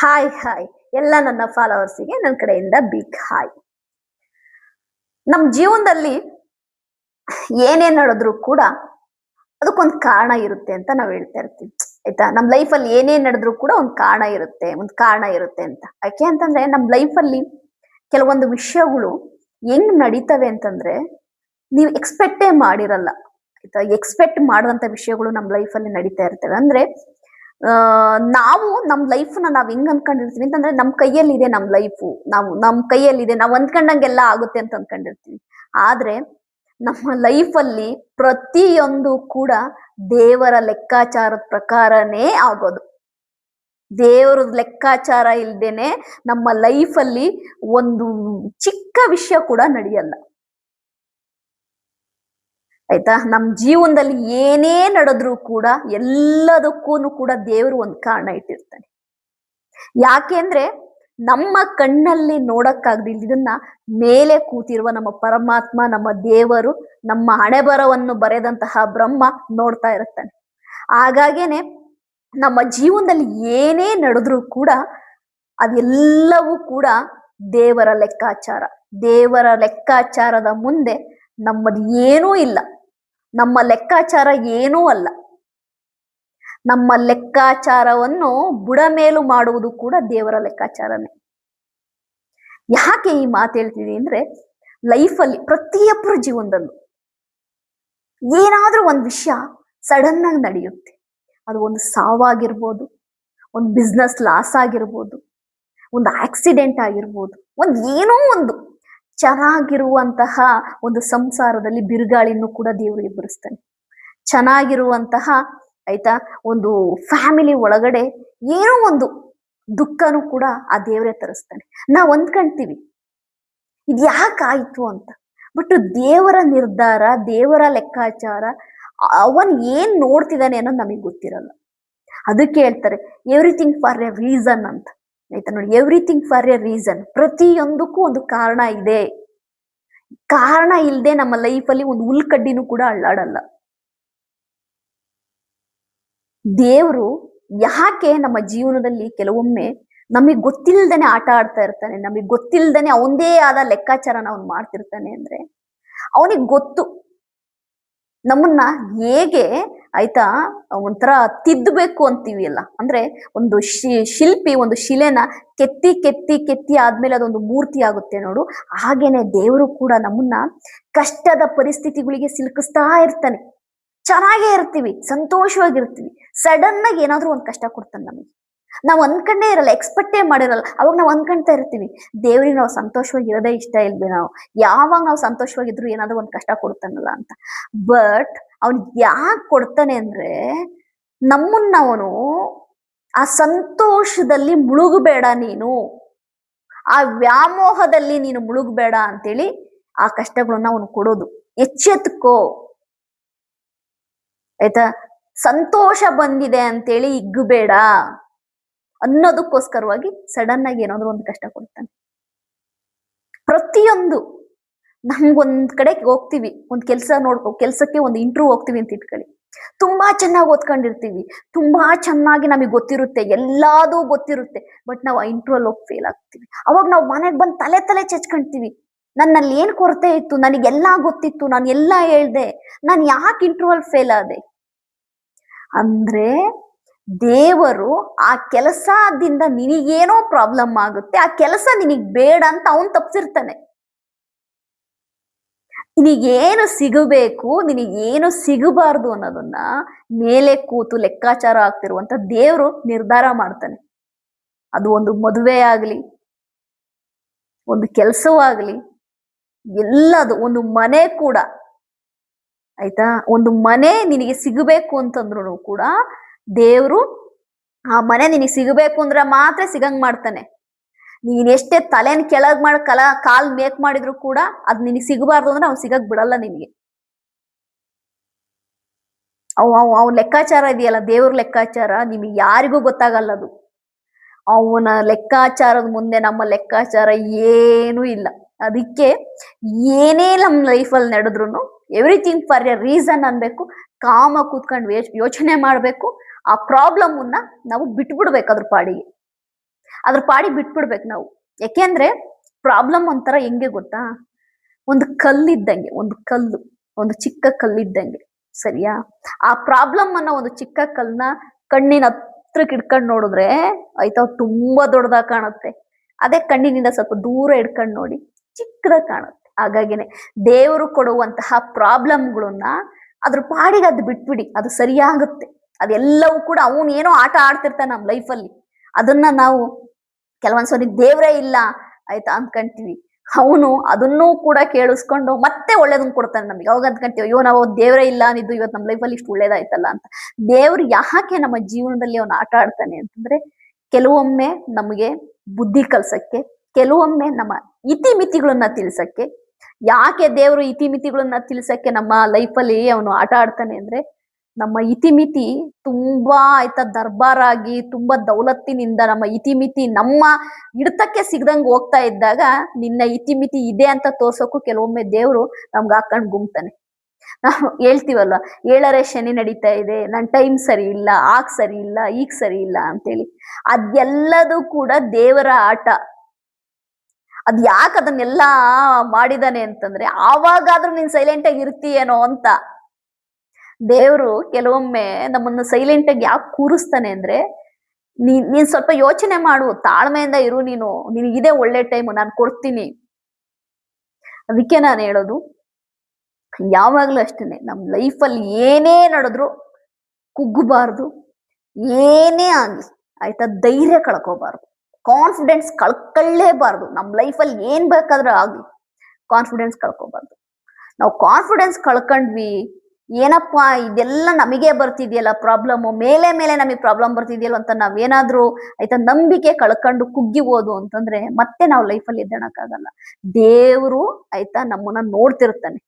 Hi hi ಎಲ್ಲ ನನ್ನ ಫಾಲೋವರ್ಸಿಗೆ ನನ್ನ ಕಡೆಯಿಂದ ಬಿಗ್ ಹಾಯ್. ನಮ್ಮ ಜೀವನದಲ್ಲಿ ಏನೇನ್ ನಡೆದ್ರು ಕೂಡ ಅದಕ್ಕೊಂದು ಕಾರಣ ಇರುತ್ತೆ ಅಂತ ನಾವು ಹೇಳ್ತಾ ಇರ್ತೀವಿ. ಆಯ್ತಾ, ನಮ್ಮ ಲೈಫಲ್ಲಿ ಏನೇನ್ ನಡೆದ್ರು ಕೂಡ ಒಂದು ಕಾರಣ ಇರುತ್ತೆ, ಒಂದು ಕಾರಣ ಇರುತ್ತೆ ಅಂತ. ಯಾಕೆ ಅಂತಂದ್ರೆ ನಮ್ಮ ಲೈಫಲ್ಲಿ ಕೆಲವೊಂದು ವಿಷಯಗಳು ಹೆಂಗ್ ನಡೀತವೆ ಅಂತಂದ್ರೆ ನೀವು ಎಕ್ಸ್ಪೆಕ್ಟೇ ಮಾಡಿರಲ್ಲ. ಆಯ್ತಾ, ಎಕ್ಸ್ಪೆಕ್ಟ್ ಮಾಡುವಂತ ವಿಷಯಗಳು ನಮ್ಮ ಲೈಫಲ್ಲಿ ನಡೀತಾ ಇರ್ತವೆ. ಅಂದ್ರೆ ನಾವು ನಮ್ಮ ಲೈಫ್ನ ನಾವ್ ಹೆಂಗ್ ಅನ್ಕೊಂಡಿರ್ತೀವಿ ಅಂತಂದ್ರೆ ನಮ್ಮ ಕೈಯಲ್ಲಿದೆ ನಮ್ಮ ಲೈಫು, ನಮ್ಮ ಕೈಯಲ್ಲಿದೆ, ನಾವು ಅಂದ್ಕೊಂಡಂಗೆಲ್ಲ ಆಗುತ್ತೆ ಅಂತ ಅನ್ಕೊಂಡಿರ್ತೀವಿ. ಆದ್ರೆ ನಮ್ಮ ಲೈಫಲ್ಲಿ ಪ್ರತಿಯೊಂದು ಕೂಡ ದೇವರ ಲೆಕ್ಕಾಚಾರದ ಪ್ರಕಾರನೇ ಆಗೋದು. ದೇವರ ಲೆಕ್ಕಾಚಾರ ಇಲ್ದೇನೆ ನಮ್ಮ ಲೈಫಲ್ಲಿ ಒಂದು ಚಿಕ್ಕ ವಿಷಯ ಕೂಡ ನಡೆಯಲ್ಲ. ಆಯ್ತಾ, ನಮ್ಮ ಜೀವನದಲ್ಲಿ ಏನೇ ನಡೆದ್ರೂ ಕೂಡ ಎಲ್ಲದಕ್ಕೂ ಕೂಡ ದೇವರು ಒಂದು ಕಾರಣ ಇಟ್ಟಿರ್ತಾನೆ. ಯಾಕೆಂದ್ರೆ ನಮ್ಮ ಕಣ್ಣಲ್ಲಿ ನೋಡಕ್ಕಾಗ್ದಿದ್ದನ್ನ ಮೇಲೆ ಕೂತಿರುವ ನಮ್ಮ ಪರಮಾತ್ಮ, ನಮ್ಮ ದೇವರು, ನಮ್ಮ ಹಣೆಬರವನ್ನು ಬರೆದಂತಹ ಬ್ರಹ್ಮ ನೋಡ್ತಾ ಇರುತ್ತಾನೆ. ಹಾಗಾಗೇನೆ ನಮ್ಮ ಜೀವನದಲ್ಲಿ ಏನೇ ನಡೆದ್ರೂ ಕೂಡ ಅದೆಲ್ಲವೂ ಕೂಡ ದೇವರ ಲೆಕ್ಕಾಚಾರ. ದೇವರ ಲೆಕ್ಕಾಚಾರದ ಮುಂದೆ ನಮ್ಮದು ಏನೂ ಇಲ್ಲ. ನಮ್ಮ ಲೆಕ್ಕಾಚಾರ ಏನೂ ಅಲ್ಲ. ನಮ್ಮ ಲೆಕ್ಕಾಚಾರವನ್ನು ಬುಡಮೇಲು ಮಾಡುವುದು ಕೂಡ ದೇವರ ಲೆಕ್ಕಾಚಾರನೇ. ಯಾಕೆ ಈ ಮಾತು ಹೇಳ್ತೀವಿ ಅಂದ್ರೆ, ಲೈಫಲ್ಲಿ ಪ್ರತಿಯೊಬ್ಬರ ಜೀವನದಲ್ಲೂ ಏನಾದ್ರೂ ಒಂದು ವಿಷಯ ಸಡನ್ ಆಗಿ ನಡೆಯುತ್ತೆ. ಅದು ಒಂದು ಸಾವಾಗಿರ್ಬೋದು, ಒಂದು ಬಿಸ್ನೆಸ್ ಲಾಸ್ ಆಗಿರ್ಬೋದು, ಒಂದು ಆಕ್ಸಿಡೆಂಟ್ ಆಗಿರ್ಬೋದು, ಏನೋ ಒಂದು ಚೆನ್ನಾಗಿರುವಂತಹ ಒಂದು ಸಂಸಾರದಲ್ಲಿ ಬಿರುಗಾಳಿನೂ ಕೂಡ ದೇವರು ಎಬ್ಬರಿಸ್ತಾನೆ. ಚೆನ್ನಾಗಿರುವಂತಹ ಆಯ್ತಾ ಒಂದು ಫ್ಯಾಮಿಲಿ ಒಳಗಡೆ ಏನೋ ಒಂದು ದುಃಖನೂ ಕೂಡ ಆ ದೇವರೇ ತರಿಸ್ತಾನೆ. ನಾವ್ ಅಂದ್ಕೊಂತೀವಿ ಇದು ಯಾಕಾಯ್ತು ಅಂತ. ಬಟ್ ದೇವರ ನಿರ್ಧಾರ, ದೇವರ ಲೆಕ್ಕಾಚಾರ, ಅವನ್ ಏನ್ ನೋಡ್ತಿದ್ದಾನೆ ಅನ್ನೋದು ನಮಗೆ ಗೊತ್ತಿರಲ್ಲ. ಅದಕ್ಕೆ ಹೇಳ್ತಾರೆ ಎವ್ರಿಥಿಂಗ್ ಫಾರ್ ಎ ರೀಸನ್ ಅಂತ. ಆಯ್ತಾ ನೋಡಿ, ಎವ್ರಿಥಿಂಗ್ ಫಾರ್ ಎ ರೀಸನ್. ಪ್ರತಿಯೊಂದಕ್ಕೂ ಒಂದು ಕಾರಣ ಇದೆ. ಕಾರಣ ಇಲ್ಲದೆ ನಮ್ಮ ಲೈಫಲ್ಲಿ ಒಂದು ಹುಲ್ಕಡ್ಡಿನೂ ಕೂಡ ಅಳ್ಳಾಡಲ್ಲ. ದೇವರು ಯಾಕೆ ನಮ್ಮ ಜೀವನದಲ್ಲಿ ಕೆಲವೊಮ್ಮೆ ನಮಗೆ ಗೊತ್ತಿಲ್ದೇನೆ ಆಟ ಆಡ್ತಾ ಇರ್ತಾನೆ, ನಮಗೆ ಗೊತ್ತಿಲ್ದೇನೆ ಅವನದೇ ಆದ ಲೆಕ್ಕಾಚಾರನ ಅವ್ನು ಮಾಡ್ತಿರ್ತಾನೆ ಅಂದ್ರೆ ಅವನಿಗೆ ಗೊತ್ತು ನಮ್ಮನ್ನ ಹೇಗೆ ಆಯ್ತಾ ಒಂಥರ ತಿದ್ದಬೇಕು ಅಂತೀವಿ ಅಲ್ಲ. ಅಂದ್ರೆ ಒಂದು ಶಿಲ್ಪಿ ಒಂದು ಶಿಲೆನ ಕೆತ್ತಿ ಕೆತ್ತಿ ಕೆತ್ತಿ ಆದ್ಮೇಲೆ ಅದೊಂದು ಮೂರ್ತಿ ಆಗುತ್ತೆ ನೋಡು. ಹಾಗೇನೆ ದೇವರು ಕೂಡ ನಮ್ಮನ್ನ ಕಷ್ಟದ ಪರಿಸ್ಥಿತಿಗಳಿಗೆ ಸಿಲುಕಿಸ್ತಾ ಇರ್ತಾನೆ. ಚೆನ್ನಾಗೇ ಇರ್ತೀವಿ, ಸಂತೋಷವಾಗಿರ್ತೀವಿ, ಸಡನ್ ಆಗಿ ಏನಾದ್ರೂ ಒಂದು ಕಷ್ಟ ಕೊಡ್ತಾನೆ ನಮಗೆ. ನಾವು ಅನ್ಕೊಂಡೇ ಇರಲ್ಲ, ಎಕ್ಸ್ಪೆಕ್ಟೇ ಮಾಡಿರಲ್ಲ. ಅವಾಗ ನಾವು ಅನ್ಕೊಂತಾ ಇರ್ತೀವಿ ದೇವ್ರಿಗೆ ನಾವು ಸಂತೋಷವಾಗಿ ಇರೋದೇ ಇಷ್ಟ ಇಲ್ವೇ, ನಾವು ಯಾವಾಗ ನಾವು ಸಂತೋಷವಾಗಿದ್ರು ಏನಾದ್ರೂ ಒಂದು ಕಷ್ಟ ಕೊಡ್ತಾನಲ್ಲ ಅಂತ. ಬಟ್ ಅವ್ನು ಯಾಕೆ ಕೊಡ್ತಾನೆ ಅಂದ್ರೆ ನಮ್ಮನ್ನ ಅವನು ಆ ಸಂತೋಷದಲ್ಲಿ ಮುಳುಗಬೇಡ, ನೀನು ಆ ವ್ಯಾಮೋಹದಲ್ಲಿ ನೀನು ಮುಳುಗಬೇಡ ಅಂತೇಳಿ ಆ ಕಷ್ಟಗಳನ್ನ ಅವನು ಕೊಡೋದು. ಎಚ್ಚೆತ್ಕೋ ಆಯ್ತಾ, ಸಂತೋಷ ಬಂದಿದೆ ಅಂತೇಳಿ ಇಗ್ಗಬೇಡ ಅನ್ನೋದಕ್ಕೋಸ್ಕರವಾಗಿ ಸಡನ್ ಆಗಿ ಏನಾದ್ರು ಒಂದು ಕಷ್ಟ ಕೊಡ್ತಾನೆ. ಪ್ರತಿಯೊಂದು ನಮ್ಗೊಂದ್ ಕಡೆ ಹೋಗ್ತೀವಿ, ಒಂದ್ ಕೆಲ್ಸಕ್ಕೆ ಒಂದು ಇಂಟರ್ವ್ಯೂ ಹೋಗ್ತೀವಿ ಅಂತ ಇಟ್ಕೊಳ್ಳಿ. ತುಂಬಾ ಚೆನ್ನಾಗಿ ಓದ್ಕೊಂಡಿರ್ತೀವಿ, ತುಂಬಾ ಚೆನ್ನಾಗಿ ನಮಗೆ ಗೊತ್ತಿರುತ್ತೆ, ಎಲ್ಲಾದು ಗೊತ್ತಿರುತ್ತೆ. ಬಟ್ ನಾವು ಆ ಇಂಟರ್ವ್ಯೂ ಹೋಗಿ ಫೇಲ್ ಆಗ್ತೀವಿ. ಅವಾಗ ನಾವು ಮನೆಗೆ ಬಂದು ತಲೆ ಚೆಚ್ಕೊಂತೀವಿ. ನನ್ನಲ್ಲಿ ಏನ್ ಕೊರತೆ ಇತ್ತು, ನನಗೆಲ್ಲಾ ಗೊತ್ತಿತ್ತು, ನಾನು ಎಲ್ಲಾ ಹೇಳ್ದೆ, ನಾನು ಯಾಕೆ ಇಂಟರ್ವ್ಯೂ ಫೇಲ್ ಆದೆ ಅಂದ್ರೆ ದೇವರು ಆ ಕೆಲಸದಿಂದ ನಿನಗೇನೋ ಪ್ರಾಬ್ಲಮ್ ಆಗುತ್ತೆ, ಆ ಕೆಲಸ ನಿನಗ್ ಬೇಡ ಅಂತ ಅವನ್ ತಪ್ಪಿಸಿರ್ತಾನೆ. ನಿನಗೇನು ಸಿಗಬೇಕು, ನಿನಗೇನು ಸಿಗಬಾರ್ದು ಅನ್ನೋದನ್ನ ಮೇಲೆ ಕೂತು ಲೆಕ್ಕಾಚಾರ ಆಗ್ತಿರುವಂತ ದೇವರು ನಿರ್ಧಾರ ಮಾಡ್ತಾನೆ. ಅದು ಒಂದು ಮದುವೆ ಆಗ್ಲಿ, ಒಂದು ಕೆಲಸವಾಗ್ಲಿ, ಎಲ್ಲದು, ಒಂದು ಮನೆ ಕೂಡ ಆಯ್ತಾ, ಒಂದು ಮನೆ ನಿನಗೆ ಸಿಗಬೇಕು ಅಂತಂದ್ರು ಕೂಡ ದೇವ್ರು ಆ ಮನೆ ನಿನಗೆ ಸಿಗಬೇಕು ಅಂದ್ರೆ ಮಾತ್ರ ಸಿಗಂಗ್ ಮಾಡ್ತಾನೆ. ನೀನ್ ಎಷ್ಟೇ ತಲೆನ ಕೆಳಗ್ ಮಾಡಿ ಕಾಲ್ ಮೇಕ್ ಮಾಡಿದ್ರು ಕೂಡ ಅದ್ ನಿನಗೆ ಸಿಗಬಾರ್ದು ಅಂದ್ರೆ ಅವ್ನು ಸಿಗಕ್ ಬಿಡಲ್ಲ ನಿನಗೆ. ಅವ್ ಲೆಕ್ಕಾಚಾರ ಇದೆಯಲ್ಲ, ದೇವ್ರ ಲೆಕ್ಕಾಚಾರ ನಿಮಗೆ ಯಾರಿಗೂ ಗೊತ್ತಾಗಲ್ಲ. ಅದು ಅವನ ಲೆಕ್ಕಾಚಾರದ ಮುಂದೆ ನಮ್ಮ ಲೆಕ್ಕಾಚಾರ ಏನೂ ಇಲ್ಲ. ಅದಕ್ಕೆ ಏನೇ ನಮ್ಮ ಲೈಫಲ್ಲಿ ನಡೆದ್ರು ಎವ್ರಿಥಿಂಗ್ ಫಾರ್ ಎ ರೀಸನ್ ಅನ್ಬೇಕು. ಕಾಮ ಕೂತ್ಕೊಂಡು ಯೋಚನೆ ಮಾಡ್ಬೇಕು. ಆ ಪ್ರಾಬ್ಲಮ್ ನಾವು ಬಿಟ್ಬಿಡ್ಬೇಕು ಅದ್ರ ಪಾಡಿಗೆ. ಅದ್ರ ಪಾಡಿ ಬಿಟ್ಬಿಡ್ಬೇಕು ನಾವು. ಯಾಕೆಂದ್ರೆ ಪ್ರಾಬ್ಲಮ್ ಒಂಥರ ಹೆಂಗೆ ಗೊತ್ತಾ, ಒಂದು ಕಲ್ಲಿದ್ದಂಗೆ, ಒಂದು ಚಿಕ್ಕ ಕಲ್ಲಿದ್ದಂಗೆ. ಸರಿಯಾ? ಆ ಪ್ರಾಬ್ಲಮ್ ಅನ್ನ, ಒಂದು ಚಿಕ್ಕ ಕಲ್ಲನ್ನ ಕಣ್ಣಿನ ಹತ್ರಕ್ಕೆ ಇಡ್ಕೊಂಡು ನೋಡಿದ್ರೆ ಆಯ್ತಾ ತುಂಬಾ ದೊಡ್ಡದಾಗಿ ಕಾಣುತ್ತೆ. ಅದೇ ಕಣ್ಣಿನಿಂದ ಸ್ವಲ್ಪ ದೂರ ಇಡ್ಕೊಂಡು ನೋಡಿ ಚಿಕ್ಕದಾಗಿ ಕಾಣುತ್ತೆ. ಹಾಗಾಗಿನೇ ದೇವರು ಕೊಡುವಂತಹ ಪ್ರಾಬ್ಲಮ್ಗಳನ್ನ ಅದ್ರ ಪಾಡಿಗೆ ಅದು ಬಿಟ್ಬಿಡಿ, ಅದು ಸರಿಯಾಗುತ್ತೆ. ಅದೆಲ್ಲವೂ ಕೂಡ ಅವನು ಏನೋ ಆಟ ಆಡ್ತಿರ್ತಾನೆ ನಮ್ಮ ಲೈಫಲ್ಲಿ. ಅದನ್ನ ನಾವು ಕೆಲವೊಂದ್ಸರಿ ದೇವ್ರೇ ಇಲ್ಲ ಆಯ್ತಾ ಅನ್ಕೊಂತೀವಿ. ಅವನು ಅದನ್ನೂ ಕೂಡ ಕೇಳಿಸ್ಕೊಂಡು ಮತ್ತೆ ಒಳ್ಳೇದನ್ನ ಕೊಡ್ತಾನೆ ನಮಗೆ. ಅವಾಗ ಅನ್ಕೊಂತೀವಿ, ಅಯ್ಯೋ ನಾವು ದೇವರೇ ಇಲ್ಲ ಅಂದಿದ್ದು ಇವತ್ತು ನಮ್ಮ ಲೈಫಲ್ಲಿ ಇಷ್ಟು ಒಳ್ಳೇದಾಯ್ತಲ್ಲ ಅಂತ. ದೇವ್ರು ಯಾಕೆ ನಮ್ಮ ಜೀವನದಲ್ಲಿ ಅವನು ಆಟ ಆಡ್ತಾನೆ ಅಂತಂದ್ರೆ, ಕೆಲವೊಮ್ಮೆ ನಮಗೆ ಬುದ್ಧಿ ಕಲ್ಸಕ್ಕೆ, ಕೆಲವೊಮ್ಮೆ ನಮ್ಮ ಇತಿಮಿತಿಗಳನ್ನ ತಿಳಿಸಕ್ಕೆ. ಯಾಕೆ ದೇವರು ಇತಿಮಿತಿಗಳನ್ನ ತಿಳಿಸಕ್ಕೆ ನಮ್ಮ ಲೈಫಲ್ಲಿ ಅವನು ಆಟ ಆಡ್ತಾನೆ ಅಂದ್ರೆ, ನಮ್ಮ ಇತಿಮಿತಿ ತುಂಬಾ ಆಯ್ತಾ ದರ್ಬಾರಾಗಿ, ತುಂಬಾ ದೌಲತ್ತಿನಿಂದ ನಮ್ಮ ಇತಿಮಿತಿ ನಮ್ಮ ಹಿಡ್ತಕ್ಕೆ ಸಿಗದಂಗ್ ಹೋಗ್ತಾ ಇದ್ದಾಗ, ನಿನ್ನ ಇತಿಮಿತಿ ಇದೆ ಅಂತ ತೋರ್ಸೋಕು ಕೆಲವೊಮ್ಮೆ ದೇವ್ರು ನಮ್ಗೆ ಹಾಕೊಂಡ್ ಗುಮ್ತಾನೆ. ನಾವು ಹೇಳ್ತೀವಲ್ವ, ಏಳರೆ ಶನಿ ನಡೀತಾ ಇದೆ, ನನ್ ಟೈಮ್ ಸರಿ ಇಲ್ಲ, ಆಗ್ ಸರಿ ಇಲ್ಲ, ಈಗ ಸರಿ ಇಲ್ಲ ಅಂತೇಳಿ. ಅದೆಲ್ಲದೂ ಕೂಡ ದೇವರ ಆಟ. ಅದ್ ಯಾಕೆ ಅದನ್ನೆಲ್ಲಾ ಮಾಡಿದಾನೆ ಅಂತಂದ್ರೆ, ಆವಾಗಾದ್ರೂ ನೀನ್ ಸೈಲೆಂಟ್ ಆಗಿ ಇರ್ತೀಯೇನೋ ಅಂತ. ದೇವ್ರು ಕೆಲವೊಮ್ಮೆ ನಮ್ಮನ್ನ ಸೈಲೆಂಟ್ ಆಗಿ ಯಾಕೆ ಕೂರಿಸ್ತಾನೆ ಅಂದ್ರೆ, ನೀನ್ ಸ್ವಲ್ಪ ಯೋಚನೆ ಮಾಡು, ತಾಳ್ಮೆಯಿಂದ ಇರು, ನಿನಗಿದೆ ಒಳ್ಳೆ ಟೈಮ್, ನಾನು ಕೊಡ್ತೀನಿ. ಅದಕ್ಕೆ ನಾನು ಹೇಳೋದು, ಯಾವಾಗ್ಲೂ ಅಷ್ಟೇನೆ, ನಮ್ ಲೈಫಲ್ಲಿ ಏನೇ ನಡೆದ್ರು ಕುಗ್ಗಬಾರ್ದು. ಏನೇ ಆಗ್ಲಿ ಆಯ್ತಾ, ಧೈರ್ಯ ಕಳ್ಕೋಬಾರ್ದು, ಕಾನ್ಫಿಡೆನ್ಸ್ ಕಳ್ಕೊಳ್ಳೇಬಾರ್ದು. ನಮ್ ಲೈಫಲ್ಲಿ ಏನ್ ಬೇಕಾದ್ರೂ ಆಗ್ಲಿ ಕಾನ್ಫಿಡೆನ್ಸ್ ಕಳ್ಕೋಬಾರ್ದು. ನಾವು ಕಾನ್ಫಿಡೆನ್ಸ್ ಕಳ್ಕೊಂಡ್ವಿ, ಏನಪ್ಪಾ ಇದೆಲ್ಲ ನಮಗೆ ಬರ್ತಿದ್ಯಲ್ಲ ಪ್ರಾಬ್ಲಮ್, ಮೇಲೆ ಮೇಲೆ ನಮಗೆ ಪ್ರಾಬ್ಲಮ್ ಬರ್ತಿದ್ಯಲ್ಲ ಅಂತ ನಾವೇನಾದ್ರೂ ಆಯ್ತಾ ನಂಬಿಕೆ ಕಳ್ಕೊಂಡು ಕುಗ್ಗಿಬೋದು ಅಂತಂದ್ರೆ ಮತ್ತೆ ನಾವು ಲೈಫಲ್ಲಿ ಎದ್ದೇಳಕ್ಕಾಗಲ್ಲ. ದೇವ್ರು ಆಯ್ತಾ ನಮ್ಮನ್ನ ನೋಡ್ತಿರ್ತಾನೆ.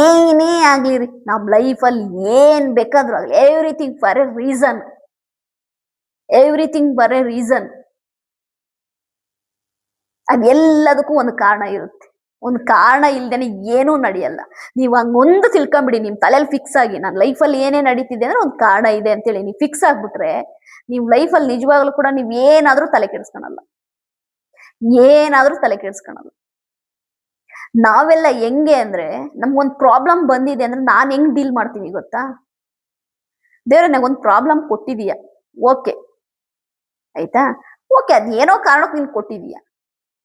ಏನೇ ಆಗ್ಲಿ ನಮ್ ಲೈಫಲ್ಲಿ ಏನ್ ಬೇಕಾದ್ರೂ ಆಗ್ಲಿ, everything for a reason, everything for a reason. ಅದೆಲ್ಲದಕ್ಕೂ ಒಂದು ಕಾರಣ ಇರುತ್ತೆ. ಒಂದು ಕಾರಣ ಇಲ್ದೇನೆ ಏನೂ ನಡೆಯಲ್ಲ. ನೀವು ಹಂಗೊಂದು ತಿಳ್ಕೊಂಬಿಡಿ, ನಿಮ್ ತಲೆಯಲ್ಲಿ ಫಿಕ್ಸ್ ಆಗಿ, ನನ್ನ ಲೈಫಲ್ಲಿ ಏನೇ ನಡೀತಿದೆ ಅಂದ್ರೆ ಒಂದು ಕಾರಣ ಇದೆ ಅಂತೇಳಿ ನೀವು ಫಿಕ್ಸ್ ಆಗ್ಬಿಟ್ರೆ, ನೀವು ಲೈಫಲ್ಲಿ ನಿಜವಾಗ್ಲೂ ಕೂಡ ನೀವ್ ಏನಾದ್ರೂ ತಲೆ ಕೆಡಿಸ್ಕೊಳಲ್ಲ, ಏನಾದ್ರೂ ತಲೆ ಕೆಡಿಸ್ಕೊಳಲ್ಲ. ನಾವೆಲ್ಲ ಹೆಂಗೆ ಅಂದ್ರೆ, ನಮ್ಗೊಂದು ಪ್ರಾಬ್ಲಮ್ ಬಂದಿದೆ ಅಂದ್ರೆ ನಾನ್ ಹೆಂಗ್ ಡೀಲ್ ಮಾಡ್ತೀನಿ ಗೊತ್ತಾ? ದೇವ್ರೆ ನಂಗೊಂದು ಪ್ರಾಬ್ಲಮ್ ಕೊಟ್ಟಿದೀಯ, ಓಕೆ ಆಯ್ತಾ, ಓಕೆ ಅದ್ ಏನೋ ಕಾರಣಕ್ಕೆ ನೀನ್ ಕೊಟ್ಟಿದೀಯ,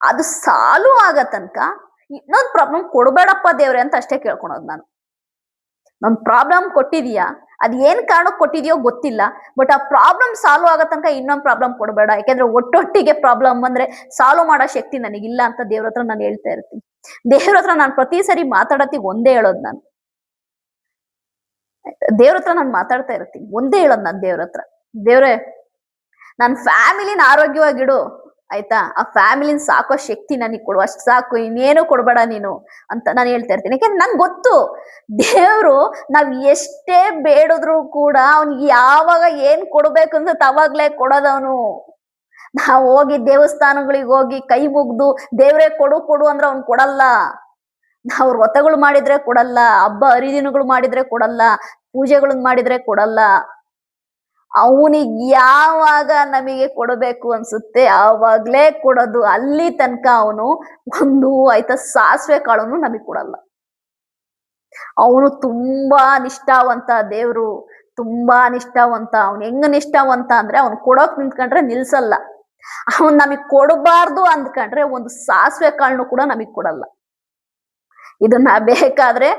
ಅದು ಸಾಲ್ವ್ ಆಗ ತನಕ ಇನ್ನೊಂದು ಪ್ರಾಬ್ಲಮ್ ಕೊಡ್ಬೇಡಪ್ಪ ದೇವ್ರೆ ಅಂತ ಅಷ್ಟೇ ಕೇಳ್ಕೊಳೋದು ನಾನು. ನಮ್ ಪ್ರಾಬ್ಲಮ್ ಕೊಟ್ಟಿದೀಯಾ, ಅದ್ ಏನ್ ಕಾರಣಕ್ಕೆ ಕೊಟ್ಟಿದ್ಯೋ ಗೊತ್ತಿಲ್ಲ, ಬಟ್ ಆ ಪ್ರಾಬ್ಲಮ್ ಸಾಲ್ವ್ ಆಗೋ ತನಕ ಇನ್ನೊಂದು ಪ್ರಾಬ್ಲಮ್ ಕೊಡಬೇಡ. ಯಾಕೆಂದ್ರೆ ಒಟ್ಟೊಟ್ಟಿಗೆ ಪ್ರಾಬ್ಲಮ್ ಅಂದ್ರೆ ಸಾಲ್ವ್ ಮಾಡೋ ಶಕ್ತಿ ನನಗಿಲ್ಲ ಅಂತ ದೇವ್ರ ಹತ್ರ ನಾನು ಹೇಳ್ತಾ ಇರ್ತೀನಿ. ದೇವ್ರ ಹತ್ರ ನಾನು ಪ್ರತಿ ಸರಿ ಮಾತಾಡತ್ತಿಗೆ ಒಂದೇ ಹೇಳೋದು, ನಾನು ದೇವ್ರ ಹತ್ರ ನಾನು ಮಾತಾಡ್ತಾ ಇರ್ತೀನಿ ಒಂದೇ ಹೇಳೋದು, ನಾನು ದೇವ್ರ ಹತ್ರ, ದೇವ್ರೆ ನನ್ನ ಫ್ಯಾಮಿಲಿನ ಆರೋಗ್ಯವಾಗಿಡು ಆಯ್ತಾ, ಆ ಫ್ಯಾಮಿಲಿನ ಸಾಕೋ ಶಕ್ತಿ ನನಗೆ ಕೊಡು, ಅಷ್ಟು ಸಾಕು, ಇನ್ನೇನು ಕೊಡ್ಬೇಡ ನೀನು ಅಂತ ನಾನು ಹೇಳ್ತಾ ಇರ್ತೀನಿ. ಯಾಕೆಂದ್ರೆ ನಂಗೆ ಗೊತ್ತು, ದೇವ್ರು ನಾವ್ ಎಷ್ಟೇ ಬೇಡಿದ್ರು ಕೂಡ ಅವ್ನಿಗೆ ಯಾವಾಗ ಏನ್ ಕೊಡ್ಬೇಕು ಅಂತ ಅವಾಗ್ಲೇ ಕೊಡೋದವನು. ನಾವು ಹೋಗಿ ದೇವಸ್ಥಾನಗಳಿಗೆ ಹೋಗಿ ಕೈ ಮುಗ್ದು ದೇವ್ರೇ ಕೊಡು ಕೊಡು ಅಂದ್ರೆ ಅವ್ನು ಕೊಡಲ್ಲ. ನಾವು ವ್ರತಗಳು ಮಾಡಿದ್ರೆ ಕೊಡಲ್ಲ, ಹಬ್ಬ ಹರಿದಿನಗಳು ಮಾಡಿದ್ರೆ ಕೊಡಲ್ಲ, ಪೂಜೆಗಳನ್ನ ಮಾಡಿದ್ರೆ ಕೊಡಲ್ಲ. ಅವನಿಗೆ ಯಾವಾಗ ನಮಗೆ ಕೊಡಬೇಕು ಅನ್ಸುತ್ತೆ ಆವಾಗ್ಲೇ ಕೊಡೋದು. ಅಲ್ಲಿ ತನಕ ಅವನು ಒಂದು ಆಯ್ತಾ ಸಾಸಿವೆ ಕಾಳನ್ನು ನಮಗೆ ಕೊಡಲ್ಲ. ಅವನು ತುಂಬಾ ನಿಷ್ಠಾವಂತ ದೇವ್ರು, ತುಂಬಾ ನಿಷ್ಠಾವಂತ. ಅವನು ಹೆಂಗ ನಿಷ್ಠಾವಂತ ಅಂದ್ರೆ, ಅವನು ಕೊಡೋಕ್ ನಿಂತ್ಕೊಂಡ್ರೆ ನಿಲ್ಸಲ್ಲ. ಅವನ್ ನಮಗ್ ಕೊಡಬಾರ್ದು ಅಂದ್ಕೊಂಡ್ರೆ ಒಂದು ಸಾಸಿವೆ ಕಾಳನ್ನು ಕೂಡ ನಮಗ್ ಕೊಡಲ್ಲ. ಇದನ್ನ ಬೇಕಾದ್ರೆ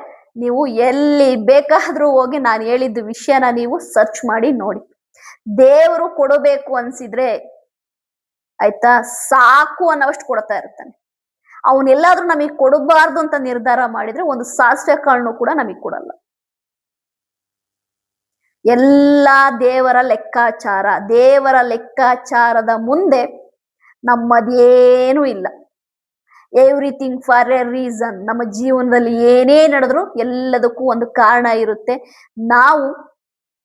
ನೀವು ಎಲ್ಲಿ ಬೇಕಾದ್ರೂ ಹೋಗಿ ನಾನು ಹೇಳಿದ ವಿಷಯನ ನೀವು ಸರ್ಚ್ ಮಾಡಿ ನೋಡಿ. ದೇವರು ಕೊಡಬೇಕು ಅನ್ಸಿದ್ರೆ ಆಯ್ತಾ ಸಾಕು ಅನ್ನೋಷ್ಟು ಕೊಡ್ತಾ ಇರ್ತಾನೆ. ಅವನೆಲ್ಲಾದ್ರೂ ನಮಗೆ ಕೊಡಬಾರ್ದು ಅಂತ ನಿರ್ಧಾರ ಮಾಡಿದ್ರೆ ಒಂದು ಸಾಸಿವೆ ಕಾಳನ್ನು ಕೂಡ ನಮಗ್ ಕೊಡಲ್ಲ. ಎಲ್ಲಾ ದೇವರ ಲೆಕ್ಕಾಚಾರ, ದೇವರ ಲೆಕ್ಕಾಚಾರದ ಮುಂದೆ ನಮ್ಮದೇನೂ ಇಲ್ಲ. Everything for a reason. ನಮ್ಮ ಜೀವನದಲ್ಲಿ ಏನೇ ನಡೆದ್ರು ಎಲ್ಲದಕ್ಕೂ ಒಂದು ಕಾರಣ ಇರುತ್ತೆ. ನಾವು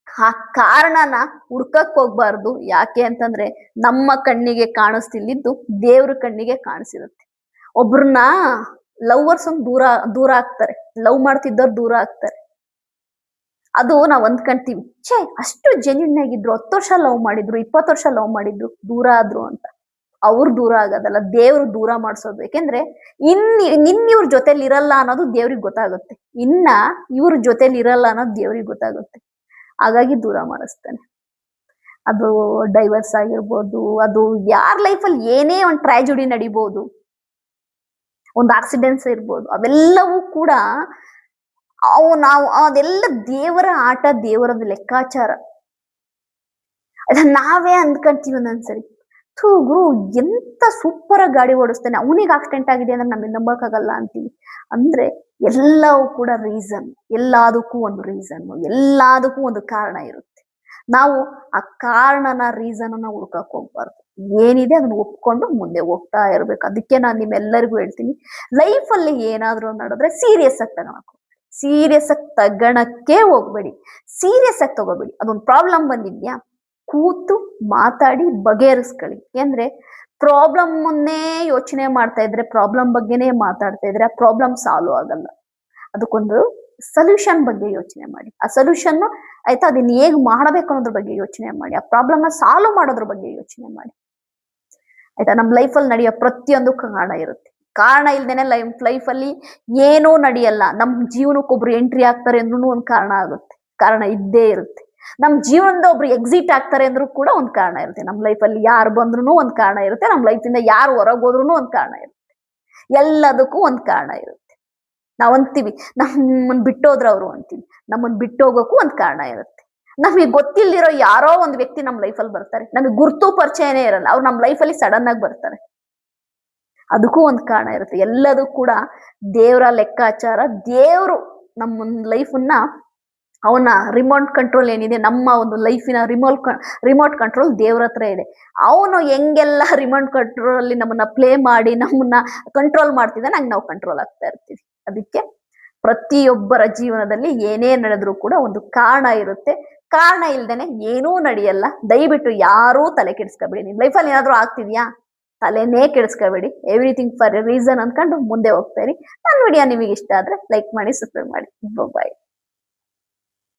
ಆ ಕಾರಣನ ಹುಡ್ಕಕ್ ಹೋಗ್ಬಾರ್ದು. ಯಾಕೆ ಅಂತಂದ್ರೆ ನಮ್ಮ ಕಣ್ಣಿಗೆ ಕಾಣಿಸ್ತಿಲ್ಲಿದ್ದು ದೇವ್ರ ಕಣ್ಣಿಗೆ ಕಾಣಿಸಿರುತ್ತೆ. ಒಬ್ರನ್ನ ಲವ್ವರ್ಸ್ ದೂರ ದೂರ ಆಗ್ತಾರೆ, ಲವ್ ಮಾಡ್ತಿದ್ದವ್ರು ದೂರ ಆಗ್ತಾರೆ. ಅದು ನಾವ್ ಅಂದ್ಕೊಂತೀವಿ, ಛೇ ಅಷ್ಟು ಜೆನ್ಯೂನ್ ಆಗಿದ್ರು, 10 ವರ್ಷ ಲವ್ ಮಾಡಿದ್ರು, 20 ವರ್ಷ ಲವ್ ಮಾಡಿದ್ರು, ದೂರ ಆದ್ರು ಅಂತ. ಅವ್ರು ದೂರ ಆಗೋದಲ್ಲ, ದೇವ್ರು ದೂರ ಮಾಡಿಸೋದು. ಯಾಕೆಂದ್ರೆ ಇವ್ರ ಜೊತೆಲಿ ಇರಲ್ಲ ಅನ್ನೋದು ದೇವ್ರಿಗೆ ಗೊತ್ತಾಗುತ್ತೆ. ಇನ್ನ ಇವ್ರ ಜೊತೆಲಿ ಇರಲ್ಲ ಅನ್ನೋದು ದೇವ್ರಿಗೆ ಗೊತ್ತಾಗುತ್ತೆ. ಹಾಗಾಗಿ ದೂರ ಮಾಡಿಸ್ತಾನೆ. ಅದು ಡೈವರ್ಸ್ ಆಗಿರ್ಬೋದು, ಅದು ಯಾರ ಲೈಫಲ್ಲಿ ಏನೇ ಒಂದು ಟ್ರಾಜಿಡಿ ನಡಿಬಹುದು, ಒಂದು ಆಕ್ಸಿಡೆಂಟ್ಸ್ ಇರ್ಬೋದು, ಅವೆಲ್ಲವೂ ಕೂಡ ನಾವು ಅದೆಲ್ಲ ದೇವರ ಆಟ, ದೇವರದ ಲೆಕ್ಕಾಚಾರ. ಅದನ್ನ ನಾವೇ ಅಂದ್ಕೊಂತೀವಿ ಒಂದೊಂದ್ಸರಿ, ಥೂ ಗುರು ಎಂತ ಸೂಪರ್ ಗಾಡಿ ಓಡಿಸ್ತಾನೆ, ಅವನಿಗೆ ಆಕ್ಸಿಡೆಂಟ್ ಆಗಿದೆ ಅಂದ್ರೆ ನಮಗೆ ನಂಬಕ್ಕಾಗಲ್ಲ ಅಂತೀವಿ. ಅಂದ್ರೆ ಎಲ್ಲವೂ ಕೂಡ ರೀಸನ್, ಎಲ್ಲದಕ್ಕೂ ಒಂದು ರೀಸನ್, ಎಲ್ಲದಕ್ಕೂ ಒಂದು ಕಾರಣ ಇರುತ್ತೆ. ನಾವು ಆ ಕಾರಣನ, ರೀಸನ್ ಅನ್ನ ಹುಡ್ಕಕ್ ಹೋಗ್ಬಾರ್ದು. ಏನಿದೆ ಅದನ್ನ ಒಪ್ಕೊಂಡು ಮುಂದೆ ಹೋಗ್ತಾ ಇರ್ಬೇಕು. ಅದಕ್ಕೆ ನಾನು ನಿಮ್ಮೆಲ್ಲರಿಗೂ ಹೇಳ್ತೀನಿ, ಲೈಫಲ್ಲಿ ಏನಾದ್ರೂ ನಡೆದ್ರೆ ಸೀರಿಯಸ್ ಆಗಿ ತಗೋಬೇಕು. ಸೀರಿಯಸ್ ಆಗಿ ತಗೋಣಕ್ಕೆ ಹೋಗ್ಬೇಡಿ, ಸೀರಿಯಸ್ ಆಗಿ ತಗೋಬೇಡಿ. ಅದೊಂದು ಪ್ರಾಬ್ಲಮ್ ಬಂದಿದ್ಯಾ, ಕೂತು ಮಾತಾಡಿ ಬಗೆಹರಿಸ್ಕೊಳ್ಳಿ. ಯಾಕೆಂದ್ರೆ ಪ್ರಾಬ್ಲಮ್ನೇ ಯೋಚನೆ ಮಾಡ್ತಾ ಇದ್ರೆ, ಪ್ರಾಬ್ಲಮ್ ಬಗ್ಗೆನೇ ಮಾತಾಡ್ತಾ ಇದ್ರೆ ಆ ಪ್ರಾಬ್ಲಮ್ ಸಾಲ್ವ್ ಆಗಲ್ಲ. ಅದಕ್ಕೊಂದು ಸೊಲ್ಯೂಷನ್ ಬಗ್ಗೆ ಯೋಚನೆ ಮಾಡಿ. ಆ ಸೊಲ್ಯೂಷನ್ ಆಯ್ತಾ, ಅದನ್ನ ಹೇಗ್ ಮಾಡಬೇಕು ಅನ್ನೋದ್ರ ಬಗ್ಗೆ ಯೋಚನೆ ಮಾಡಿ. ಆ ಪ್ರಾಬ್ಲಮ್ ನ ಸಾಲ್ವ್ ಮಾಡೋದ್ರ ಬಗ್ಗೆ ಯೋಚನೆ ಮಾಡಿ. ಆಯ್ತಾ, ನಮ್ಮ ಲೈಫಲ್ಲಿ ನಡೆಯೋ ಪ್ರತಿಯೊಂದು ಕಾರಣ ಇರುತ್ತೆ. ಕಾರಣ ಇಲ್ದೇನೆ ಲೈಫಲ್ಲಿ ಏನೂ ನಡೆಯಲ್ಲ. ನಮ್ ಜೀವನಕ್ಕೊಬ್ರು ಎಂಟ್ರಿ ಆಗ್ತಾರೆ ಅಂದ್ರೂ ಒಂದು ಕಾರಣ ಆಗುತ್ತೆ, ಕಾರಣ ಇದ್ದೇ ಇರುತ್ತೆ. ನಮ್ ಜೀವನದ ಒಬ್ರು ಎಕ್ಸಿಟ್ ಆಗ್ತಾರೆ ಅಂದ್ರೂ ಕೂಡ ಒಂದು ಕಾರಣ ಇರುತ್ತೆ. ನಮ್ಮ ಲೈಫಲ್ಲಿ ಯಾರು ಬಂದ್ರು ಒಂದು ಕಾರಣ ಇರುತ್ತೆ. ನಮ್ಮ ಲೈಫಿಂದ ಯಾರು ಹೊರಗೆ ಹೋದ್ರು ಒಂದು ಕಾರಣ ಇರುತ್ತೆ. ಎಲ್ಲದಕ್ಕೂ ಒಂದು ಕಾರಣ ಇರುತ್ತೆ. ನಾವ್ ಅಂತೀವಿ ನಮ್ಮನ್ ಬಿಟ್ಟೋದ್ರ ಅವರು ಅಂತೀವಿ, ನಮ್ಮನ್ ಬಿಟ್ಟೋಗಕ್ಕೂ ಒಂದು ಕಾರಣ ಇರುತ್ತೆ. ನಮಗೆ ಗೊತ್ತಿಲ್ದಿರೋ ಯಾರೋ ಒಂದು ವ್ಯಕ್ತಿ ನಮ್ಮ ಲೈಫಲ್ಲಿ ಬರ್ತಾರೆ, ನಮಗೆ ಗುರ್ತು ಪರಿಚಯನೇ ಇರಲ್ಲ, ಅವ್ರು ನಮ್ಮ ಲೈಫಲ್ಲಿ ಸಡನ್ ಆಗಿ ಬರ್ತಾರೆ, ಅದಕ್ಕೂ ಒಂದು ಕಾರಣ ಇರುತ್ತೆ. ಎಲ್ಲದೂ ಕೂಡ ದೇವರ ಲೆಕ್ಕಾಚಾರ. ದೇವರು ನಮ್ಮ ಲೈಫನ್ನ, ಅವನ ರಿಮೋಟ್ ಕಂಟ್ರೋಲ್ ಏನಿದೆ, ನಮ್ಮ ಒಂದು ಲೈಫಿನ ರಿಮೋಟ್ ಕಂಟ್ರೋಲ್ ದೇವ್ರ ಹತ್ರ ಇದೆ. ಅವನು ಹೆಂಗೆಲ್ಲ ರಿಮೋಟ್ ಕಂಟ್ರೋಲ್ ಅಲ್ಲಿ ನಮ್ಮನ್ನ ಪ್ಲೇ ಮಾಡಿ ನಮ್ಮನ್ನ ಕಂಟ್ರೋಲ್ ಮಾಡ್ತಿದ್ದಾನೆ, ಹಂಗೆ ನಾವು ಕಂಟ್ರೋಲ್ ಆಗ್ತಾ ಇರ್ತೀವಿ. ಅದಕ್ಕೆ ಪ್ರತಿಯೊಬ್ಬರ ಜೀವನದಲ್ಲಿ ಏನೇ ನಡೆದ್ರೂ ಕೂಡ ಒಂದು ಕಾರಣ ಇರುತ್ತೆ. ಕಾರಣ ಇಲ್ದೇನೆ ಏನೂ ನಡೆಯಲ್ಲ. ದಯವಿಟ್ಟು ಯಾರೂ ತಲೆ ಕೆಡಿಸ್ಕೋಬೇಡಿ. ನಿಮ್ ಲೈಫಲ್ಲಿ ಏನಾದ್ರೂ ಆಗ್ತಿದ್ಯಾ, ತಲೆನೇ ಕೆಡಿಸ್ಕೋಬೇಡಿ. ಎವ್ರಿಥಿಂಗ್ ಫಾರ್ ಎ ರೀಸನ್ ಅನ್ಕೊಂಡು ಮುಂದೆ ಹೋಗ್ತಾ ಇರಿ. ನನ್ನ ವಿಡಿಯೋ ನಿಮಗೆ ಇಷ್ಟ ಆದ್ರೆ ಲೈಕ್ ಮಾಡಿ, ಸಬ್ಸ್ಕ್ರೈಬ್ ಮಾಡಿ. ಬಾಯ್.